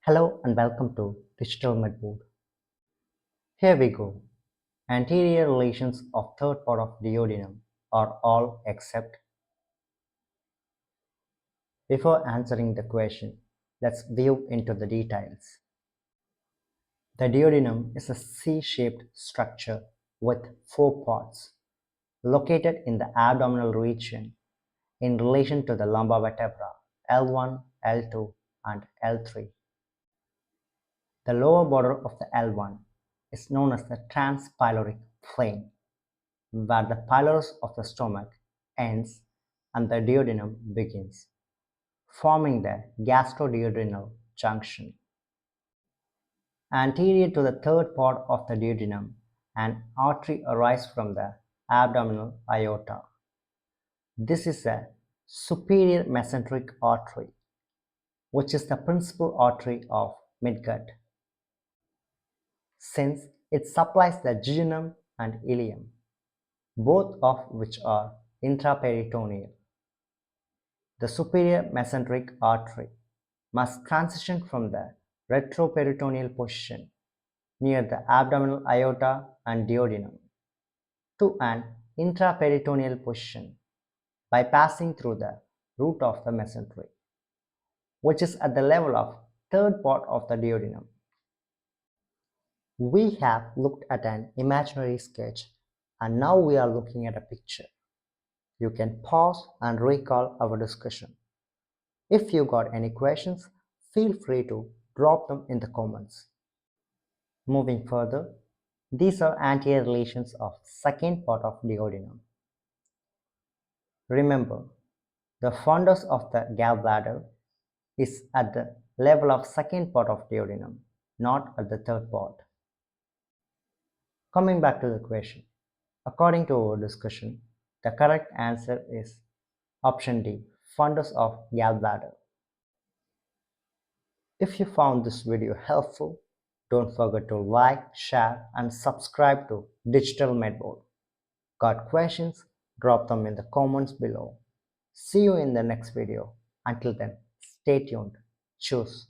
Hello and welcome to Digital Medboard. Here we go. Anterior relations of third part of duodenum are all except. Before answering the question, let's view into the details. The duodenum is a C-shaped structure with four parts located in the abdominal region in relation to the lumbar vertebra L1, L2 and L3. The lower border of the L1 is known as the transpyloric plane, where the pylorus of the stomach ends and the duodenum begins, forming the gastroduodenal junction. Anterior to the third part of the duodenum, an artery arises from the abdominal aorta. This is a superior mesenteric artery, which is the principal artery of midgut, since it supplies the jejunum and ileum, both of which are intraperitoneal. The superior mesenteric artery must transition from the retroperitoneal position near the abdominal aorta and duodenum to an intraperitoneal position by passing through the root of the mesentery, which is at the level of third part of the duodenum. We have looked at an imaginary sketch and now we are looking at a picture. You can pause and recall our discussion. If you got any questions, feel free to drop them in the comments. Moving further, these are anterior relations of second part of duodenum. Remember, the fundus of the gallbladder is at the level of second part of duodenum, not at the third part. Coming back to the question, according to our discussion, the correct answer is option D, fundus of gallbladder. If you found this video helpful, don't forget to like, share and subscribe to Digital Medboard. Got questions? Drop them in the comments below. See you in the next video. Until then, stay tuned. Choose.